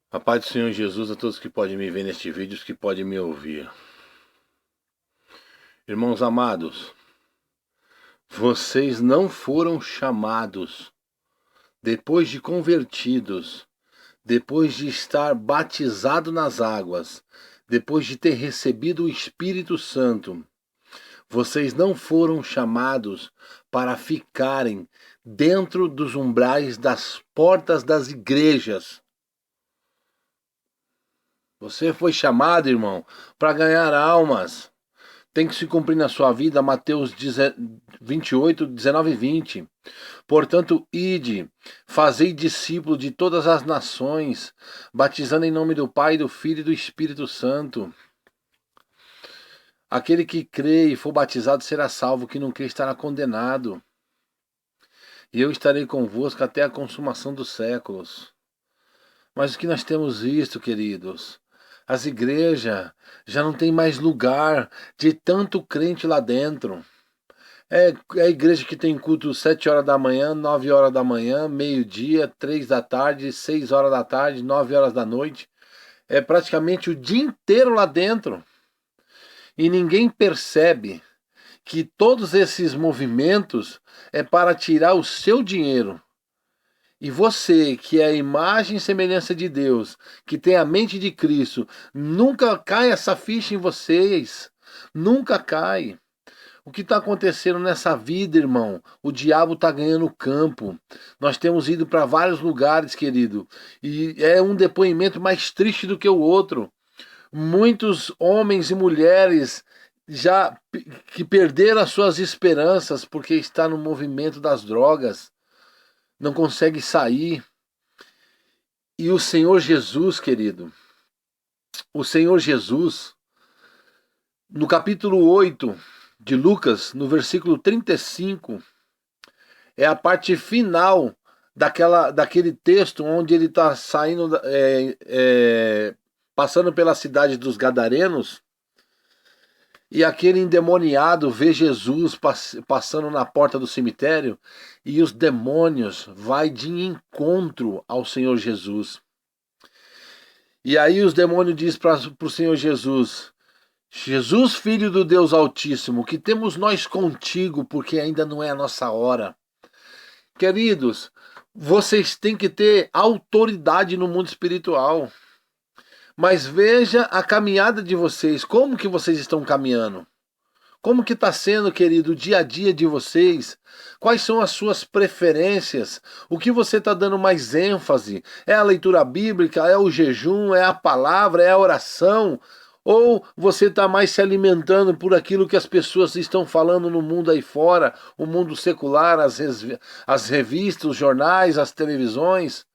A paz do Senhor Jesus a todos que podem me ver neste vídeo, os que podem me ouvir. Irmãos amados, vocês não foram chamados, depois de convertidos, depois de estar batizado nas águas, depois de ter recebido o Espírito Santo, vocês não foram chamados para ficarem dentro dos umbrais das portas das igrejas. Você foi chamado, irmão, para ganhar almas. Tem que se cumprir na sua vida Mateus 28, 19 e 20. Portanto, ide, fazei discípulos de todas as nações, batizando em nome do Pai, do Filho e do Espírito Santo. Aquele que crê e for batizado será salvo, o que não crê estará condenado. E eu estarei convosco até a consumação dos séculos. Mas o que nós temos visto, queridos? As igrejas já não tem mais lugar de tanto crente lá dentro. É a igreja que tem culto 7 horas da manhã, 9 horas da manhã, meio-dia, 3 da tarde, 6 horas da tarde, 9 horas da noite. É praticamente o dia inteiro lá dentro. E ninguém percebe que todos esses movimentos é para tirar o seu dinheiro. E você, que é a imagem e semelhança de Deus, que tem a mente de Cristo, nunca cai essa ficha em vocês. Nunca cai. O que está acontecendo nessa vida, irmão? O diabo está ganhando campo. Nós temos ido para vários lugares, querido. E é um depoimento mais triste do que o outro. Muitos homens e mulheres já que perderam as suas esperanças porque está no movimento das drogas. Não consegue sair. E o Senhor Jesus, querido, o Senhor Jesus, no capítulo 8 de Lucas, no versículo 35, é a parte final daquele texto onde ele está saindo, passando pela cidade dos Gadarenos, e aquele endemoniado vê Jesus passando na porta do cemitério e os demônios vai de encontro ao Senhor Jesus. E aí os demônios dizem para o Senhor Jesus: Jesus, Filho do Deus Altíssimo, que temos nós contigo, porque ainda não é a nossa hora. Queridos, vocês têm que ter autoridade no mundo espiritual. Mas veja a caminhada de vocês, como que vocês estão caminhando? Como que está sendo, querido, o dia a dia de vocês? Quais são as suas preferências? O que você está dando mais ênfase? É a leitura bíblica? É o jejum? É a palavra? É a oração? Ou você está mais se alimentando por aquilo que as pessoas estão falando no mundo aí fora, o mundo secular, as revistas, os jornais, as televisões,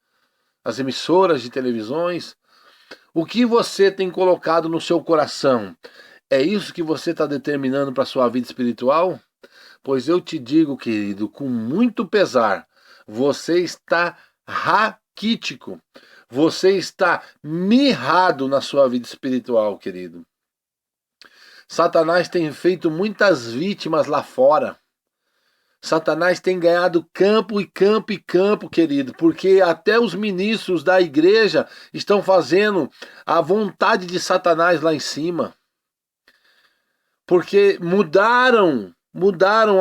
as emissoras de televisões? O que você tem colocado no seu coração? É isso que você está determinando para a sua vida espiritual? Pois eu te digo, querido, com muito pesar, você está raquítico. Você está mirrado na sua vida espiritual, querido. Satanás tem feito muitas vítimas lá fora. Satanás tem ganhado campo e campo e campo, querido, porque até os ministros da igreja estão fazendo a vontade de Satanás lá em cima. Porque mudaram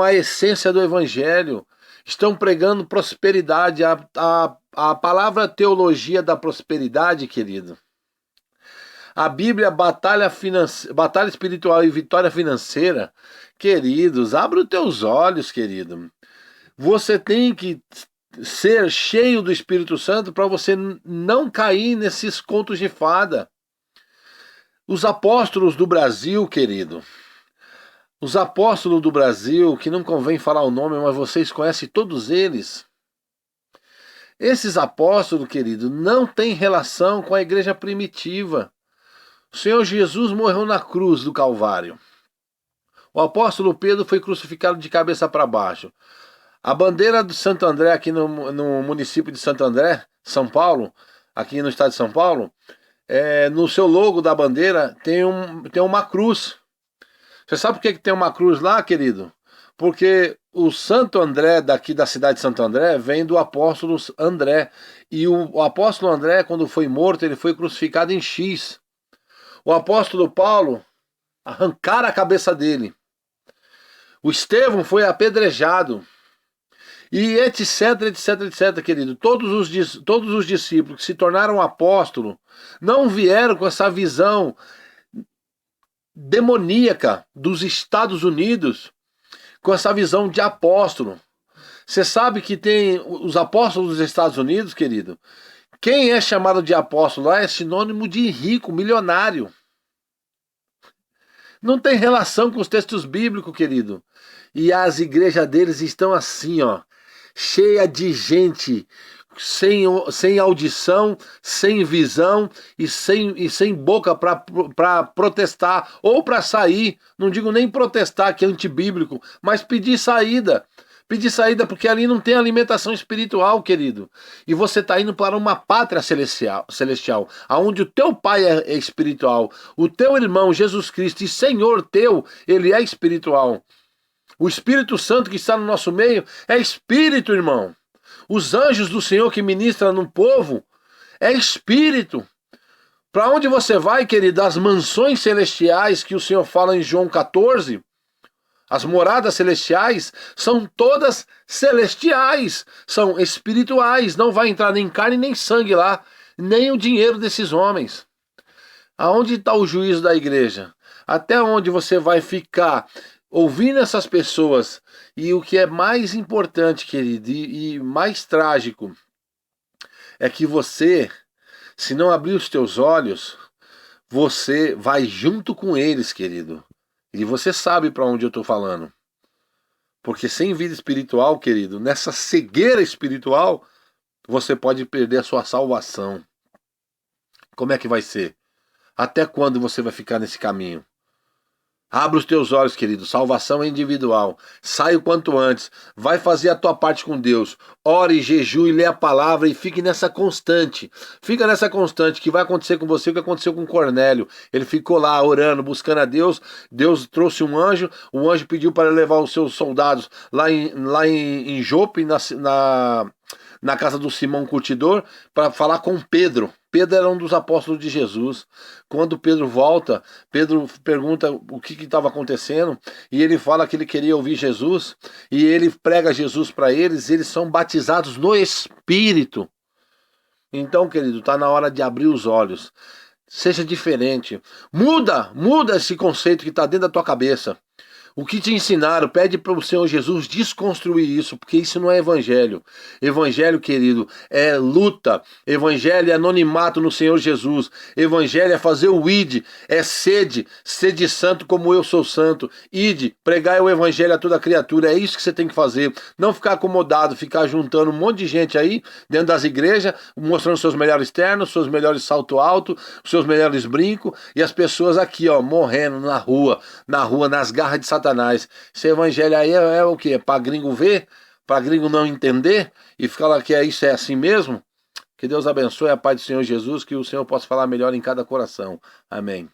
a essência do evangelho. Estão pregando prosperidade, a palavra teologia da prosperidade, querido. A Bíblia, batalha espiritual e vitória financeira. Queridos, abre os teus olhos, querido. Você tem que ser cheio do Espírito Santo para você não cair nesses contos de fada. Os apóstolos do Brasil, querido. Os apóstolos do Brasil, que não convém falar o nome, mas vocês conhecem todos eles. Esses apóstolos, querido, não têm relação com a igreja primitiva. O Senhor Jesus morreu na cruz do Calvário. O apóstolo Pedro foi crucificado de cabeça para baixo. A bandeira do Santo André, aqui no município de Santo André, São Paulo, aqui no estado de São Paulo, no seu logo da bandeira tem uma cruz. Você sabe por que tem uma cruz lá, querido? Porque o Santo André, daqui da cidade de Santo André, vem do apóstolo André. E o apóstolo André, quando foi morto, ele foi crucificado em X. O apóstolo Paulo, arrancaram a cabeça dele. O Estevão foi apedrejado. E etc, etc, etc, querido. Todos os discípulos que se tornaram apóstolos não vieram com essa visão demoníaca dos Estados Unidos, com essa visão de apóstolo. Você sabe que tem os apóstolos dos Estados Unidos, querido? Quem é chamado de apóstolo lá é sinônimo de rico, milionário. Não tem relação com os textos bíblicos, querido. E as igrejas deles estão assim, ó, cheia de gente sem audição, sem visão e sem boca para protestar ou para sair. Não digo nem protestar, que é antibíblico, mas pedir saída. Pedir saída porque ali não tem alimentação espiritual, querido. E você está indo para uma pátria celestial, aonde o teu pai é espiritual, o teu irmão Jesus Cristo e Senhor teu, ele é espiritual. O Espírito Santo que está no nosso meio é espírito, irmão. Os anjos do Senhor que ministram no povo é espírito. Para onde você vai, querido? As mansões celestiais que o Senhor fala em João 14, as moradas celestiais são todas celestiais, são espirituais. Não vai entrar nem carne nem sangue lá, nem o dinheiro desses homens. Aonde está o juízo da igreja? Até onde você vai ficar ouvindo essas pessoas? E o que é mais importante, querido, e mais trágico, é que você, se não abrir os teus olhos, você vai junto com eles, querido. E você sabe para onde eu estou falando. Porque sem vida espiritual, querido, nessa cegueira espiritual, você pode perder a sua salvação. Como é que vai ser? Até quando você vai ficar nesse caminho? Abra os teus olhos, querido. Salvação é individual. Sai o quanto antes. Vai fazer a tua parte com Deus. Ore, jejue, lê a palavra e fique nessa constante. Fica nessa constante que vai acontecer com você o que aconteceu com Cornélio. Ele ficou lá orando, buscando a Deus. Deus trouxe um anjo. O anjo pediu para levar os seus soldados lá em Jope, na casa do Simão Curtidor, para falar com Pedro. Pedro era um dos apóstolos de Jesus. Quando Pedro volta, Pedro pergunta o que estava acontecendo, e ele fala que ele queria ouvir Jesus, e ele prega Jesus para eles, e eles são batizados no Espírito. Então, querido, está na hora de abrir os olhos. Seja diferente. Muda esse conceito que está dentro da tua cabeça. O que te ensinaram, pede para o Senhor Jesus desconstruir isso, porque isso não é evangelho. Evangelho, querido, é luta. Evangelho é anonimato no Senhor Jesus. Evangelho é fazer o ide, é sede santo como eu sou santo. Ide, pregai o evangelho a toda criatura, é isso que você tem que fazer. Não ficar acomodado, ficar juntando um monte de gente aí, dentro das igrejas, mostrando seus melhores ternos, seus melhores salto alto, seus melhores brincos, e as pessoas aqui, ó, morrendo na rua, nas garras de Satanás. Esse evangelho aí é o quê? Para gringo ver? Para gringo não entender? E ficar lá que isso é assim mesmo? Que Deus abençoe a paz do Senhor Jesus, que o Senhor possa falar melhor em cada coração. Amém.